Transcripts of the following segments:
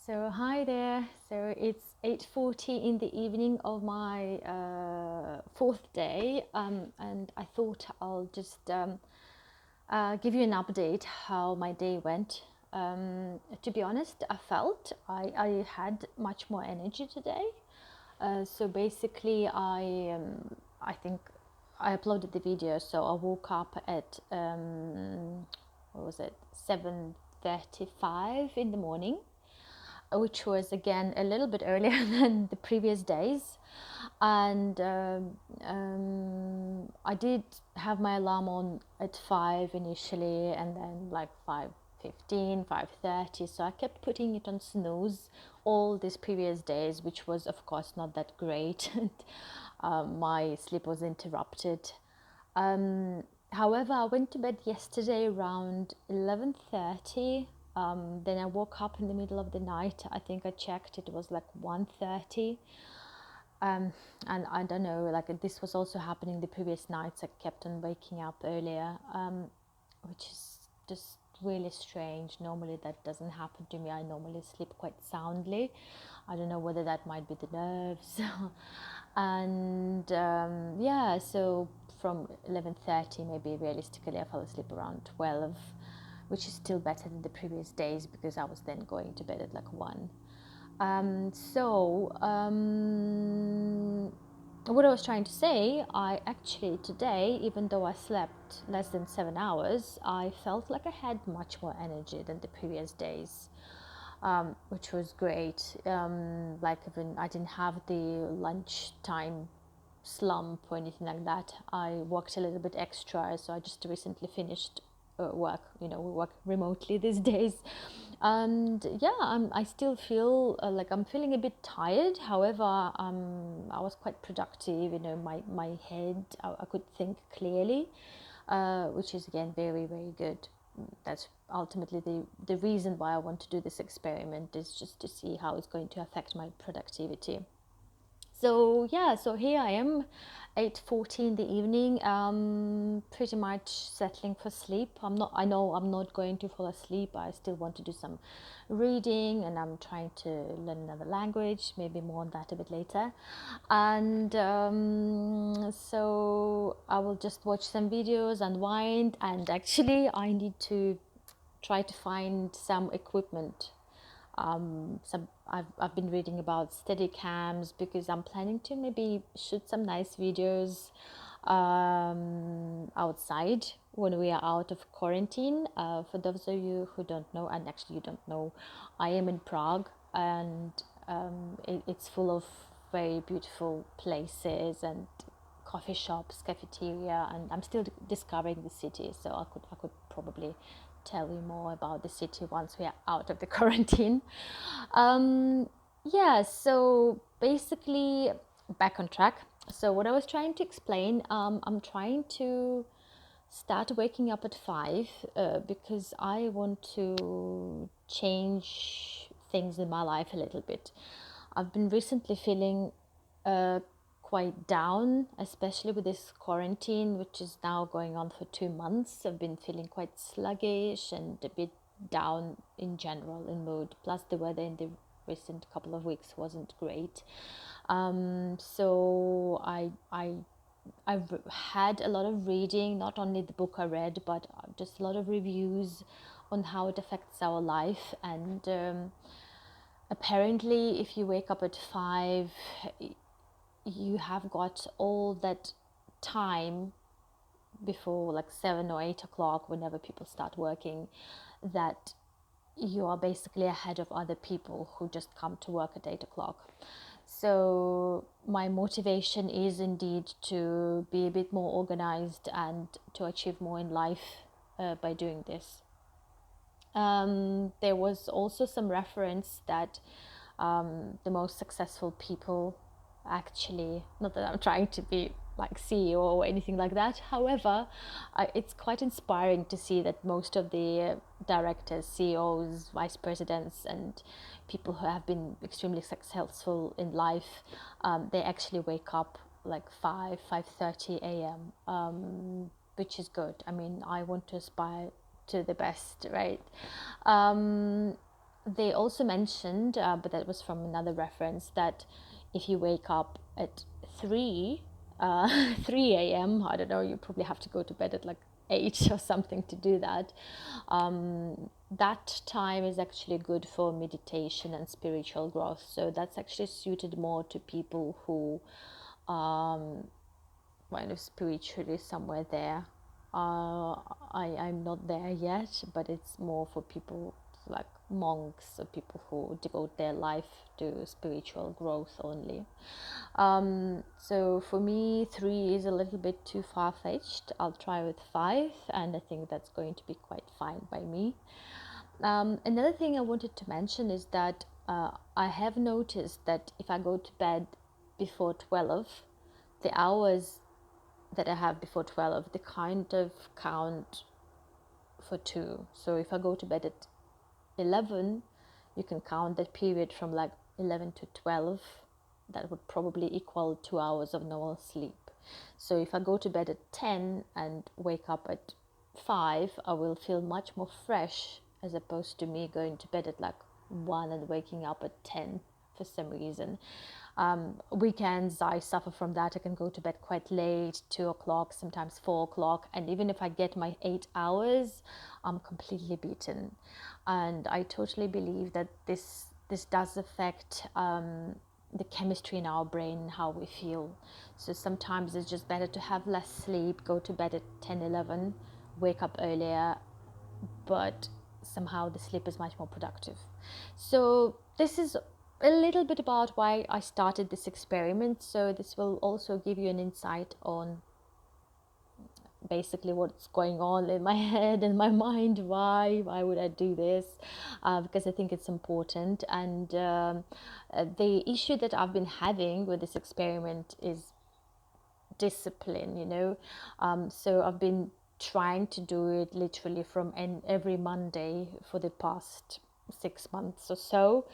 So hi there. So it's 8:40 in the evening of my fourth day, and I thought I'll just give you an update how my day went. To be honest, I had much more energy today. So basically, I think I uploaded the video. So I woke up at what was it, 7:35 in the morning, which was again a little bit earlier than the previous days. And I did have my alarm on at 5 initially, and then like 5:15, 5:30. So I kept putting it on snooze all these previous days, which was, of course, not that great. And my sleep was interrupted. Um, However, I went to bed yesterday around 11:30. Then I woke up in the middle of the night. I think I checked, it was like 1:30. And I don't know, like this was also happening the previous nights. I kept on waking up earlier, which is just really strange. Normally that doesn't happen to me. I normally sleep quite soundly. I don't know whether that might be the nerves. And yeah, so from 11:30, maybe realistically I fell asleep around 12, which is still better than the previous days because I was then going to bed at like 1. What I was trying to say, I actually today, even though I slept less than 7 hours, I felt like I had much more energy than the previous days, which was great. Like even I didn't have the lunchtime slump or anything like that. I worked a little bit extra, so I just recently finished work. We work remotely these days, and yeah, I still feel like I'm feeling a bit tired. However, I was quite productive. My head, I could think clearly, which is again very, very good. That's ultimately the reason why I want to do this experiment, is just to see how it's going to affect my productivity. So yeah, so here I am, 8:40 in the evening, pretty much settling for sleep. I know I'm not going to fall asleep. I still want to do some reading, and I'm trying to learn another language, maybe more on that a bit later. And so I will just watch some videos, unwind, and actually I need to try to find some equipment. I've been reading about steady cams because I'm planning to maybe shoot some nice videos outside when we are out of quarantine. For those of you who don't know, and actually you don't know, I am in Prague, and it's full of very beautiful places and coffee shops, cafeteria, and I'm still discovering the city. So I could probably tell you more about the city once we are out of the quarantine. Um, yeah, so basically, back on track. So what I was trying to explain, I'm trying to start waking up at 5 because I want to change things in my life a little bit. I've been recently feeling uh, quite down, especially with this quarantine, which is now going on for 2 months. I've been feeling quite sluggish and a bit down in general in mood. Plus, the weather in the recent couple of weeks wasn't great. So I've had a lot of reading, not only the book I read, but just a lot of reviews on how it affects our life. And apparently, if you wake up at 5, you have got all that time before like 7 or 8 o'clock, whenever people start working, that you are basically ahead of other people who just come to work at 8 o'clock. So my motivation is indeed to be a bit more organized and to achieve more in life by doing this. There was also some reference that the most successful people, actually, not that I'm trying to be like CEO or anything like that. However, it's quite inspiring to see that most of the directors, CEOs, vice presidents, and people who have been extremely successful in life, they actually wake up like 5:30 a.m., which is good. I mean, I want to aspire to the best, right? Um, they also mentioned, but that was from another reference, that if you wake up at 3, 3 a.m., I don't know, you probably have to go to bed at like 8 or something to do that. That time is actually good for meditation and spiritual growth. So that's actually suited more to people who kind of spiritually somewhere there. I'm not there yet, but it's more for people like monks or people who devote their life to spiritual growth only. So for me, 3 is a little bit too far-fetched. I'll try with 5, and I think that's going to be quite fine by me. Another thing I wanted to mention is that I have noticed that if I go to bed before 12, the hours that I have before 12, they kind of count for 2. So if I go to bed at 11, you can count that period from like 11 to 12. That would probably equal 2 hours of normal sleep. So if I go to bed at 10 and wake up at 5, I will feel much more fresh, as opposed to me going to bed at like 1 and waking up at 10 for some reason. Weekends, I suffer from that. I can go to bed quite late, 2 o'clock, sometimes 4 o'clock, and even if I get my 8 hours, I'm completely beaten. And I totally believe that this does affect the chemistry in our brain, how we feel. So sometimes it's just better to have less sleep, go to bed at 10, 11, wake up earlier, but somehow the sleep is much more productive. So this is a little bit about why I started this experiment. So this will also give you an insight on basically what's going on in my head and my mind. Why would I do this? Because I think it's important. And the issue that I've been having with this experiment is discipline, so I've been trying to do it literally from every Monday for the past 6 months or so.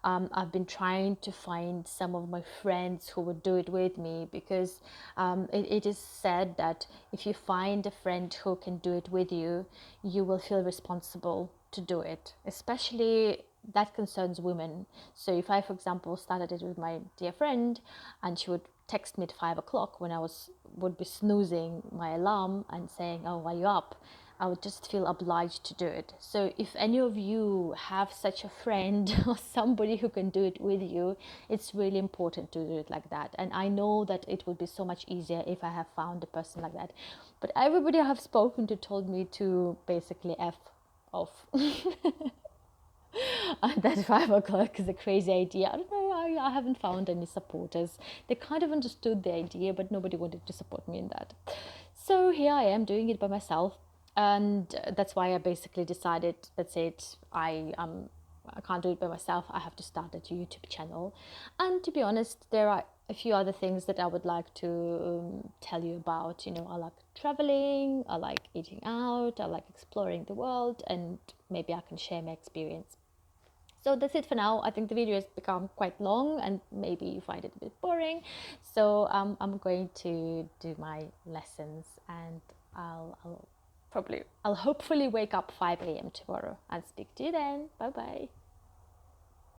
I've been trying to find some of my friends who would do it with me, because it is said that if you find a friend who can do it with you, you will feel responsible to do it, especially that concerns women. So if I, for example, started it with my dear friend, and she would text me at 5 o'clock when would be snoozing my alarm and saying, "Oh, are you up?" I would just feel obliged to do it. So if any of you have such a friend or somebody who can do it with you, it's really important to do it like that. And I know that it would be so much easier if I have found a person like that. But everybody I have spoken to told me to basically F off. And that 5 o'clock is a crazy idea. I don't know, I haven't found any supporters. They kind of understood the idea, but nobody wanted to support me in that. So here I am doing it by myself. And that's why I basically decided, that's it, I can't do it by myself. I have to start a YouTube channel. And to be honest, there are a few other things that I would like to tell you about. I like traveling, I like eating out, I like exploring the world, and maybe I can share my experience. So that's it for now. I think the video has become quite long and maybe you find it a bit boring. So I'm going to do my lessons, and I'll hopefully wake up 5 a.m. tomorrow and speak to you then. Bye bye.